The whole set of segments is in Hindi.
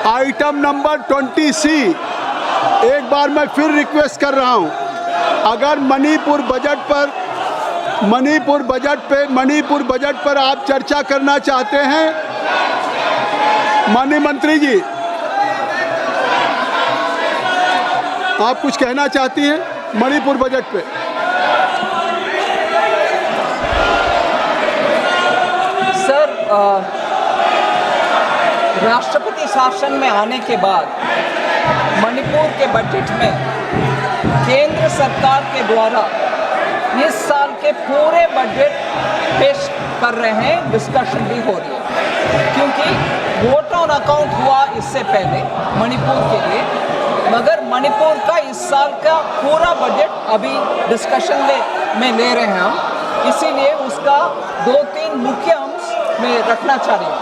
आइटम नंबर 20C, एक बार मैं फिर रिक्वेस्ट कर रहा हूं, अगर मणिपुर बजट पर आप चर्चा करना चाहते हैं, माननीय मंत्री जी, आप कुछ कहना चाहती हैं मणिपुर बजट पे? सर, राष्ट्रपति शासन में आने के बाद मणिपुर के बजट में केंद्र सरकार के द्वारा इस साल के पूरे बजट पेश कर रहे हैं, डिस्कशन भी हो रही है, क्योंकि वोट ऑन अकाउंट हुआ इससे पहले मणिपुर के लिए, मगर मणिपुर का इस साल का पूरा बजट अभी डिस्कशन में ले रहे हैं हम, इसीलिए उसका 2-3 मुख्य अंश में रखना चाह रहे हैं।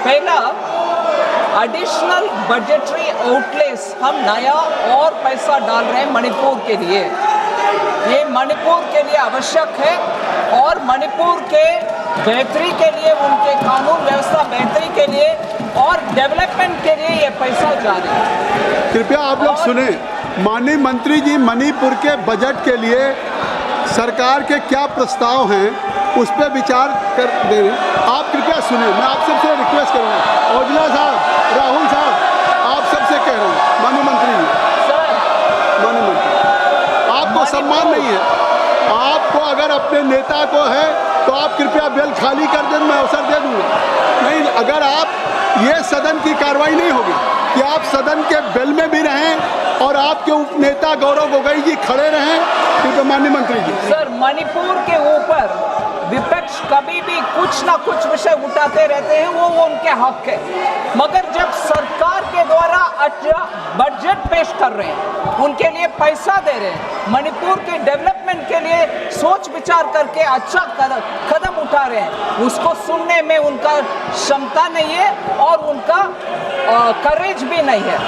पहला, एडिशनल बजटरी आउटलेस, हम नया और पैसा डाल रहे हैं मणिपुर के लिए। ये मणिपुर के लिए आवश्यक है और मणिपुर के बेहतरी के लिए, उनके कानून व्यवस्था बेहतरी के लिए और डेवलपमेंट के लिए ये पैसा जा रहा है। कृपया आप लोग सुने, माननीय मंत्री जी मणिपुर के बजट के लिए सरकार के क्या प्रस्ताव हैं उस पर विचार कर दे रहे हैं। आप कृपया सुने, मैं आप सबसे रिक्वेस्ट करूँगा, औजला साहब, राहुल साहब, आप सबसे कह रहे हैं, माननीय मंत्री जी, माननीय मंत्री, आपको सम्मान नहीं है, आपको अगर अपने नेता को है तो आप कृपया बेल खाली कर दें, मैं अवसर दे दूँगा। नहीं, अगर आप, ये सदन की कार्रवाई नहीं होगी कि आप सदन के बेल में भी रहें और आपके उपनेता गौरव गोगोई जी खड़े रहें, क्योंकि माननीय मंत्री जी। सर, मणिपुर के ऊपर विपक्ष कभी भी कुछ ना कुछ विषय उठाते रहते हैं, वो उनके हक है, मगर जब सरकार के द्वारा अच्छा बजट पेश कर रहे हैं, उनके लिए पैसा दे रहे हैं, मणिपुर के डेवलपमेंट के लिए सोच विचार करके अच्छा कदम उठा रहे हैं, उसको सुनने में उनका क्षमता नहीं है और उनका करेज भी नहीं है।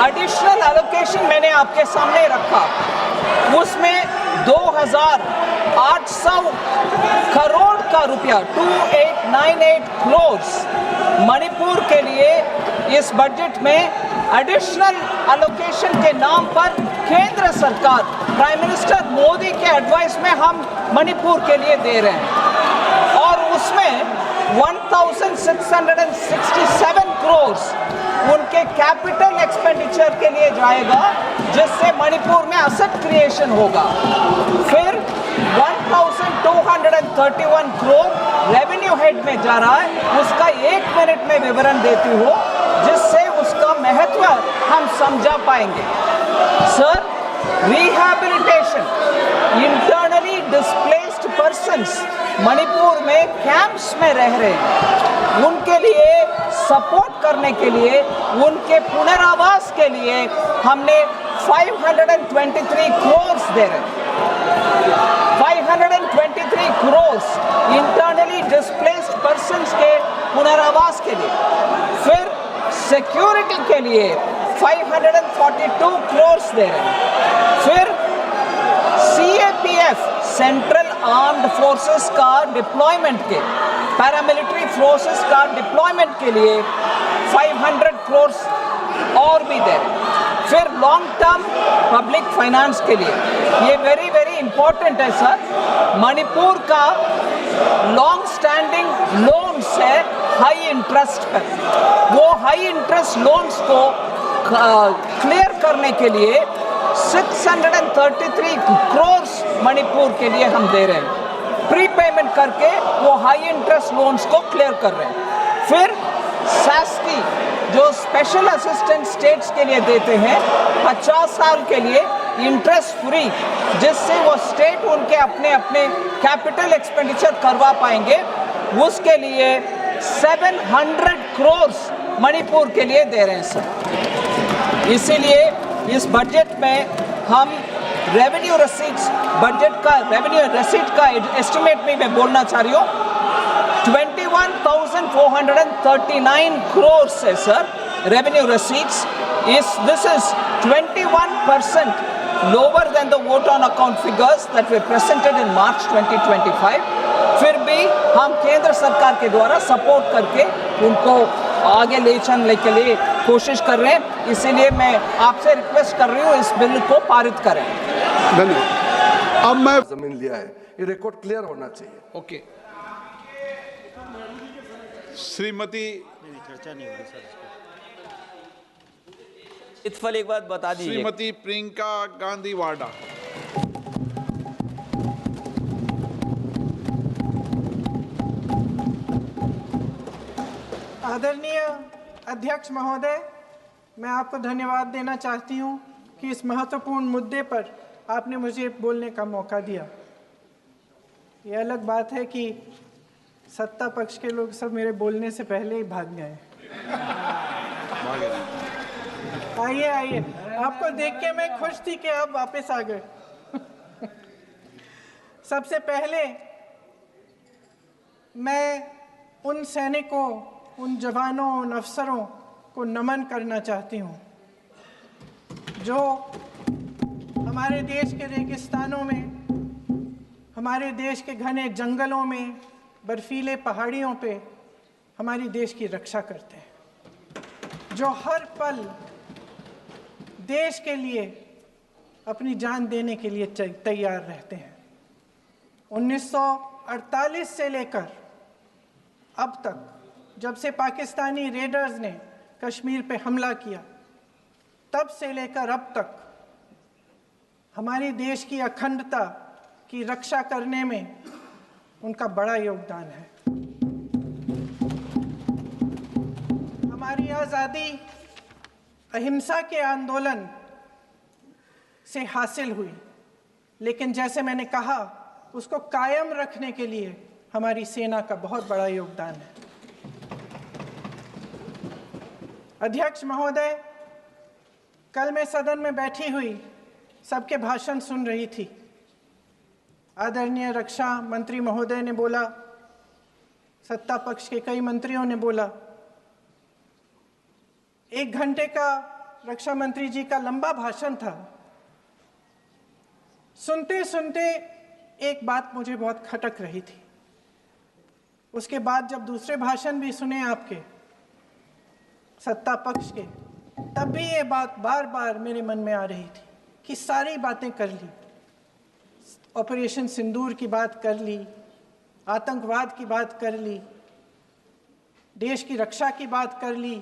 एडिशनल एलोकेशन मैंने आपके सामने रखा, उसमें 2,800 करोड़ का रुपया, 2898 करोड़ मणिपुर के लिए इस बजट में एडिशनल एलोकेशन के नाम पर केंद्र सरकार, प्राइम मिनिस्टर मोदी के एडवाइस में हम मणिपुर के लिए दे रहे हैं, और उसमें 1667 करोड़ उनके कैपिटल एक्सपेंडिचर के लिए जाएगा, जिससे मणिपुर में एसेट क्रिएशन होगा। फिर 1231 करोड़ रेवेन्यू हेड में जा रहा है, उसका 1 मिनट में विवरण देती हूँ, जिससे उसका महत्व हम समझा पाएंगे। Sir, rehabilitation, internally displaced persons Manipur में कैंप्स में रह रहे हैं, उनके लिए सपोर्ट करने के लिए, उनके पुनरावास के लिए हमने 523 करोड़ दे रहे हैं, 523 करोड़ इंटरनली डिस्प्लेस्ड पर्सन्स के पुनरावास के लिए। फिर सिक्योरिटी के लिए 542 करोड़ दे रहे हैं। फिर CAPF, सेंट्रल आर्म्ड फोर्सेस का डिप्लॉयमेंट के, पैरामिलिट्री फोर्सेस का डिप्लॉयमेंट के लिए 500 करोड़ और भी दे रहे हैं। फिर लॉन्ग टर्म पब्लिक फाइनेंस के लिए, ये वेरी वेरी इंपॉर्टेंट है सर, मणिपुर का लॉन्ग स्टैंडिंग लोन्स है हाई इंटरेस्ट पर, वो हाई इंटरेस्ट लोन्स को क्लियर करने के लिए 633 करोड़ मणिपुर के लिए हम दे रहे हैं, प्री पेमेंट करके वो हाई इंटरेस्ट लोन्स को क्लियर कर रहे हैं। फिर SASKI, जो स्पेशल असिस्टेंट स्टेट्स के लिए देते हैं 50 साल के लिए इंटरेस्ट फ्री, जिससे वो स्टेट उनके अपने अपने कैपिटल एक्सपेंडिचर करवा पाएंगे, उसके लिए 700 करोड़ मणिपुर के लिए दे रहे हैं सर। इसीलिए इस बजट में हम रेवेन्यू रसीट्स, बजट का रेवेन्यू रसीट का एस्टिमेट में मैं बोलना चाह रही हूँ, 21,439 करोड़ है sir revenue रसीट्स। This is 21% lower than the vote on account figures that were presented in March 2025. फिर भी हम केंद्र सरकार के द्वारा सपोर्ट करके उनको आगे ले चलने के लिए कोशिश कर रहे हैं। इसीलिए मैं आपसे रिक्वेस्ट कर रही हूँ इस बिल को पारित करें। धन्यवाद। अब मैं जमीन लिया है, ये रिकॉर्ड क्लियर होना चाहिए। ओके, श्रीमती इत्फल एक बात बता दीजिए। श्रीमती प्रियंका गांधी वाड्रा। आदरणीय अध्यक्ष महोदय, मैं आपको धन्यवाद देना चाहती हूं कि इस महत्वपूर्ण मुद्दे पर आपने मुझे बोलने का मौका दिया। ये अलग बात है कि सत्ता पक्ष के लोग सब मेरे बोलने से पहले ही भाग गए। आइए आइए, आपको देख के मैं खुश थी कि आप वापस आ गए। सबसे पहले मैं उन सैनिकों, उन जवानों, उन अफसरों को नमन करना चाहती हूँ जो हमारे देश के रेगिस्तानों में, हमारे देश के घने जंगलों में, बर्फीले पहाड़ियों पे हमारी देश की रक्षा करते हैं, जो हर पल देश के लिए अपनी जान देने के लिए तैयार रहते हैं। 1948 से लेकर अब तक, जब से पाकिस्तानी रेडर्स ने कश्मीर पे हमला किया, तब से लेकर अब तक हमारे देश की अखंडता की रक्षा करने में उनका बड़ा योगदान है। हमारी आज़ादी अहिंसा के आंदोलन से हासिल हुई, लेकिन जैसे मैंने कहा, उसको कायम रखने के लिए हमारी सेना का बहुत बड़ा योगदान है। अध्यक्ष महोदय, कल मैं सदन में बैठी हुई सबके भाषण सुन रही थी। आदरणीय रक्षा मंत्री महोदय ने बोला, सत्ता पक्ष के कई मंत्रियों ने बोला। 1 घंटे का रक्षा मंत्री जी का लंबा भाषण था। सुनते सुनते एक बात मुझे बहुत खटक रही थी। उसके बाद जब दूसरे भाषण भी सुने आपके सत्ता पक्ष के, तब भी ये बात बार बार मेरे मन में आ रही थी कि सारी बातें कर ली, ऑपरेशन सिंदूर की बात कर ली, आतंकवाद की बात कर ली, देश की रक्षा की बात कर ली,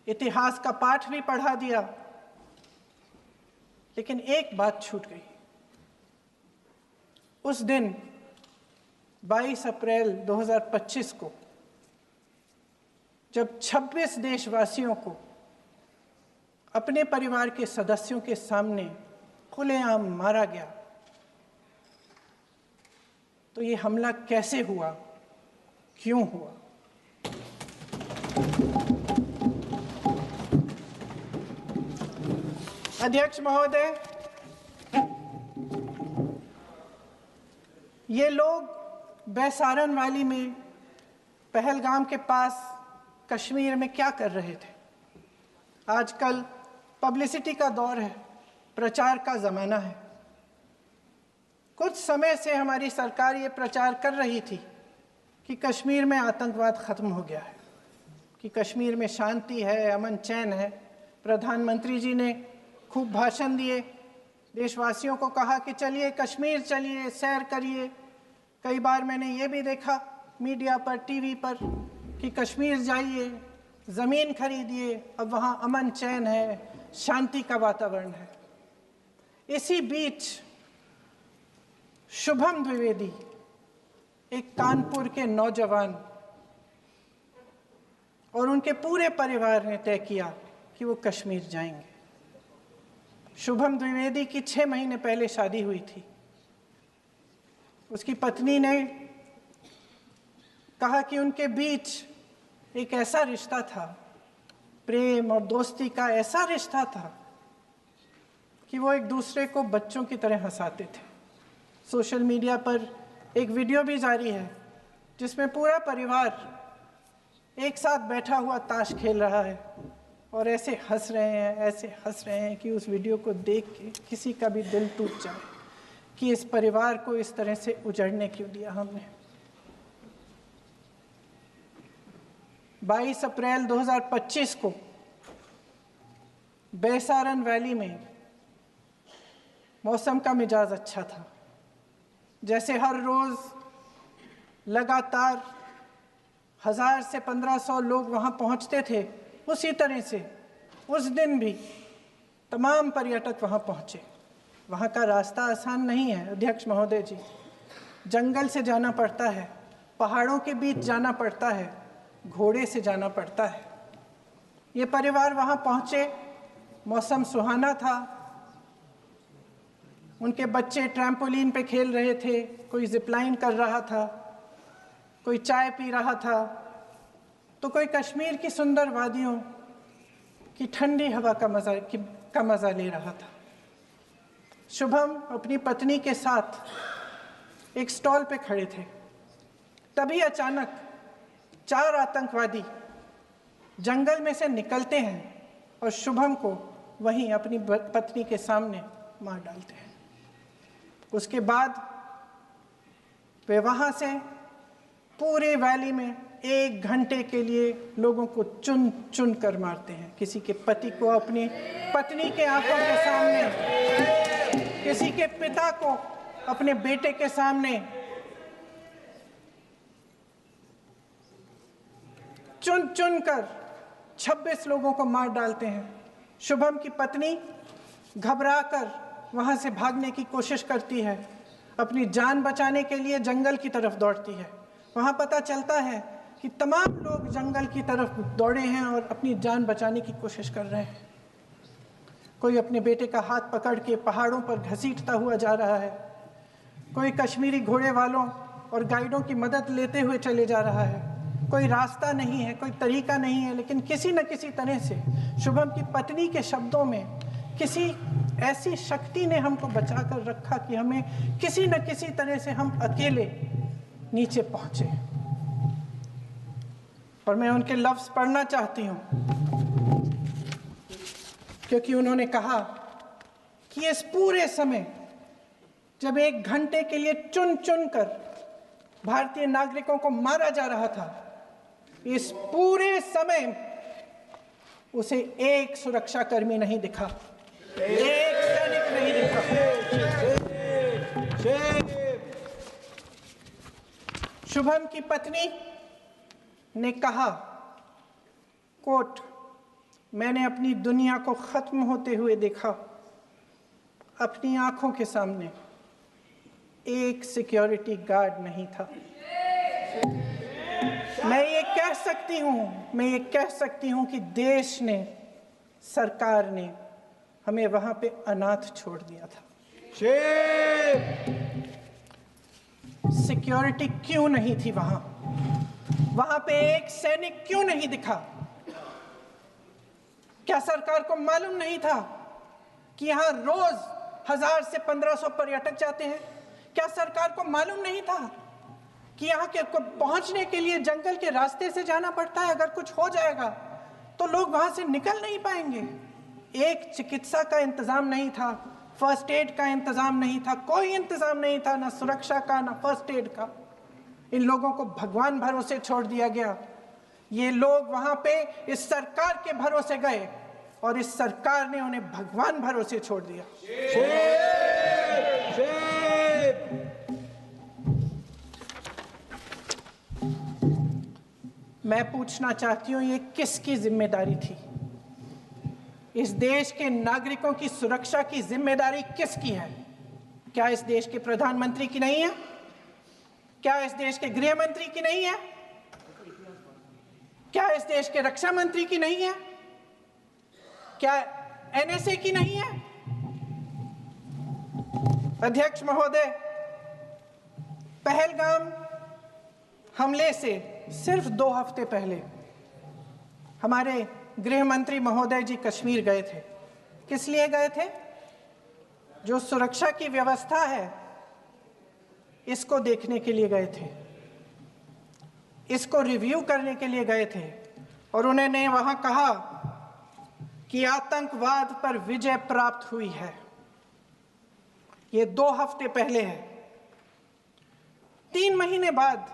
इतिहास का पाठ भी पढ़ा दिया, लेकिन एक बात छूट गई। उस दिन 22 अप्रैल 2025 को जब 26 देशवासियों को अपने परिवार के सदस्यों के सामने खुलेआम मारा गया, तो ये हमला कैसे हुआ, क्यों हुआ? अध्यक्ष महोदय, ये लोग बैसारन वैली में, पहलगाम के पास कश्मीर में क्या कर रहे थे? आजकल पब्लिसिटी का दौर है, प्रचार का ज़माना है। कुछ समय से हमारी सरकार ये प्रचार कर रही थी कि कश्मीर में आतंकवाद ख़त्म हो गया है, कि कश्मीर में शांति है, अमन चैन है। प्रधानमंत्री जी ने खूब भाषण दिए, देशवासियों को कहा कि चलिए कश्मीर चलिए, सैर करिए। कई बार मैंने ये भी देखा मीडिया पर, टीवी पर कि कश्मीर जाइए, ज़मीन खरीदिए, अब वहाँ अमन चैन है, शांति का वातावरण है। इसी बीच शुभम द्विवेदी, एक कानपुर के नौजवान, और उनके पूरे परिवार ने तय किया कि वो कश्मीर जाएंगे। शुभम द्विवेदी की 6 महीने पहले शादी हुई थी। उसकी पत्नी ने कहा कि उनके बीच एक ऐसा रिश्ता था, प्रेम और दोस्ती का ऐसा रिश्ता था कि वो एक दूसरे को बच्चों की तरह हंसाते थे। सोशल मीडिया पर एक वीडियो भी जारी है जिसमें पूरा परिवार एक साथ बैठा हुआ ताश खेल रहा है और ऐसे हंस रहे हैं कि उस वीडियो को देख के किसी का भी दिल टूट जाए कि इस परिवार को इस तरह से उजड़ने क्यों दिया हमने। 22 अप्रैल 2025 को बैसारन वैली में मौसम का मिजाज अच्छा था। जैसे हर रोज़ लगातार 1000 से 1500 लोग वहाँ पहुँचते थे, उसी तरह से उस दिन भी तमाम पर्यटक वहाँ पहुँचे। वहाँ का रास्ता आसान नहीं है अध्यक्ष महोदय जी, जंगल से जाना पड़ता है, पहाड़ों के बीच जाना पड़ता है, घोड़े से जाना पड़ता है। ये परिवार वहाँ पहुँचे, मौसम सुहाना था, उनके बच्चे ट्रैम्पोलिन पे खेल रहे थे, कोई जिपलाइन कर रहा था, कोई चाय पी रहा था, तो कोई कश्मीर की सुंदर वादियों की ठंडी हवा का मज़ा ले रहा था। शुभम अपनी पत्नी के साथ एक स्टॉल पे खड़े थे। तभी अचानक 4 आतंकवादी जंगल में से निकलते हैं और शुभम को वहीं अपनी पत्नी के सामने मार डालते हैं। उसके बाद वे वहाँ से पूरे वैली में 1 घंटे के लिए लोगों को चुन चुन कर मारते हैं। किसी के पति को अपनी पत्नी के आंखों के सामने, किसी के पिता को अपने बेटे के सामने, चुन चुन कर 26 लोगों को मार डालते हैं। शुभम की पत्नी घबराकर वहां से भागने की कोशिश करती है, अपनी जान बचाने के लिए जंगल की तरफ दौड़ती है। वहां पता चलता है कि तमाम लोग जंगल की तरफ दौड़े हैं और अपनी जान बचाने की कोशिश कर रहे हैं। कोई अपने बेटे का हाथ पकड़ के पहाड़ों पर घसीटता हुआ जा रहा है, कोई कश्मीरी घोड़े वालों और गाइडों की मदद लेते हुए चले जा रहा है। कोई रास्ता नहीं है, कोई तरीका नहीं है, लेकिन किसी न किसी तरह से शुभम की पत्नी के शब्दों में किसी ऐसी शक्ति ने हमको बचा कर रखा कि हमें किसी न किसी तरह से हम अकेले नीचे पहुंचे। और मैं उनके लफ्ज़ पढ़ना चाहती हूँ, क्योंकि उन्होंने कहा कि इस पूरे समय जब 1 घंटे के लिए चुन चुन कर भारतीय नागरिकों को मारा जा रहा था, इस पूरे समय उसे एक सुरक्षाकर्मी नहीं दिखा, एक सैनिक नहीं दिखा। शुभम की पत्नी ने कहा, कोट, मैंने अपनी दुनिया को खत्म होते हुए देखा। अपनी आंखों के सामने एक सिक्योरिटी गार्ड नहीं था। मैं ये कह सकती हूँ कि देश ने, सरकार ने हमें वहां पे अनाथ छोड़ दिया था। सिक्योरिटी क्यों नहीं थी वहां पे एक सैनिक क्यों नहीं दिखा? क्या सरकार को मालूम नहीं था कि यहाँ रोज 1000 से 1500 पर्यटक जाते हैं? क्या सरकार को मालूम नहीं था कि यहाँ के पहुंचने के लिए जंगल के रास्ते से जाना पड़ता है? अगर कुछ हो जाएगा तो लोग वहां से निकल नहीं पाएंगे। एक चिकित्सा का इंतजाम नहीं था, फर्स्ट एड का इंतजाम नहीं था, कोई इंतजाम नहीं था, ना सुरक्षा का ना फर्स्ट एड का। इन लोगों को भगवान भरोसे छोड़ दिया गया। ये लोग वहां पे इस सरकार के भरोसे गए और इस सरकार ने उन्हें भगवान भरोसे छोड़ दिया। मैं पूछना चाहती हूँ, ये किसकी जिम्मेदारी थी? इस देश के नागरिकों की सुरक्षा की जिम्मेदारी किसकी है? क्या इस देश के प्रधानमंत्री की नहीं है? क्या इस देश के गृह मंत्री की नहीं है? क्या इस देश के रक्षा मंत्री की नहीं है? क्या एनएसए की नहीं है? अध्यक्ष महोदय, पहलगाम हमले से सिर्फ 2 हफ्ते पहले हमारे गृह मंत्री महोदय जी कश्मीर गए थे। किस लिए गए थे? जो सुरक्षा की व्यवस्था है इसको देखने के लिए गए थे, इसको रिव्यू करने के लिए गए थे। और उन्होंने वहां कहा कि आतंकवाद पर विजय प्राप्त हुई है। ये 2 हफ्ते पहले है। 3 महीने बाद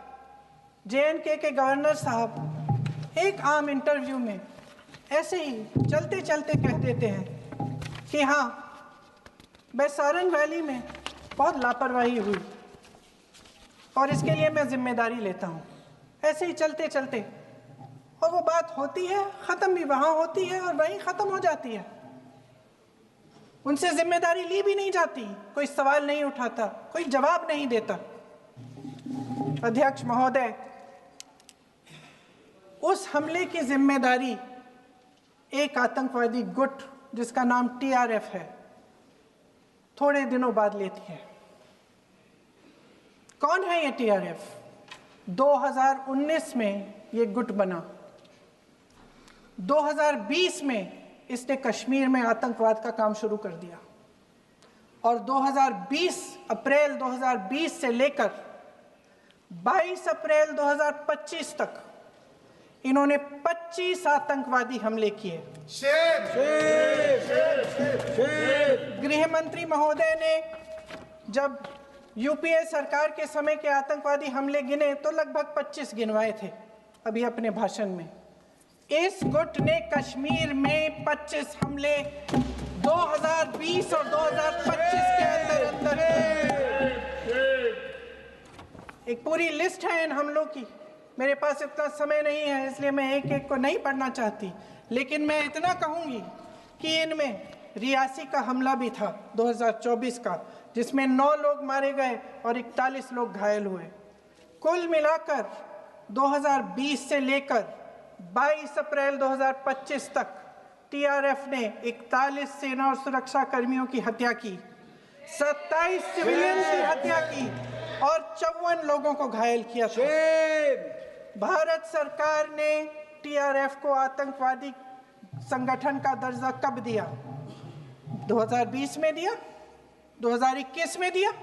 जेएनके के गवर्नर साहब एक आम इंटरव्यू में ऐसे ही चलते चलते कह देते हैं कि हाँ, बैसारन वैली में बहुत लापरवाही हुई और इसके लिए मैं जिम्मेदारी लेता हूँ। ऐसे ही चलते चलते, और वो बात होती है, ख़त्म भी वहाँ होती है और वहीं ख़त्म हो जाती है। उनसे जिम्मेदारी ली भी नहीं जाती, कोई सवाल नहीं उठाता, कोई जवाब नहीं देता। अध्यक्ष महोदय, उस हमले की जिम्मेदारी एक आतंकवादी गुट जिसका नाम TRF है थोड़े दिनों बाद लेती है। कौन है ये TRF? 2019 में ये गुट बना। 2020 में इसने कश्मीर में आतंकवाद का काम शुरू कर दिया और 2020 अप्रैल 2020 से लेकर 22 अप्रैल 2025 तक इन्होंने 25 आतंकवादी हमले किए। गृह मंत्री महोदय ने जब यूपीए सरकार के समय के आतंकवादी हमले गिने तो लगभग 25 गिनवाए थे अभी अपने भाषण में। इस गुट ने कश्मीर में 25 हमले 2020 और 2025 के अंदर एक पूरी लिस्ट है इन हमलों की। मेरे पास इतना समय नहीं है इसलिए मैं एक एक को नहीं पढ़ना चाहती, लेकिन मैं इतना कहूंगी कि इनमें रियासी का हमला भी था 2024 का, जिसमें 9 लोग मारे गए और 41 लोग घायल हुए। कुल मिलाकर 2020 से लेकर 22 अप्रैल 2025 तक TRF ने 41 सेना और सुरक्षा कर्मियों की हत्या की, 27 सिविलियन की हत्या की और 54 लोगों को घायल किया था। भारत सरकार ने TRF को आतंकवादी संगठन का दर्जा कब दिया? 2020 में दिया? 2021 में दिया?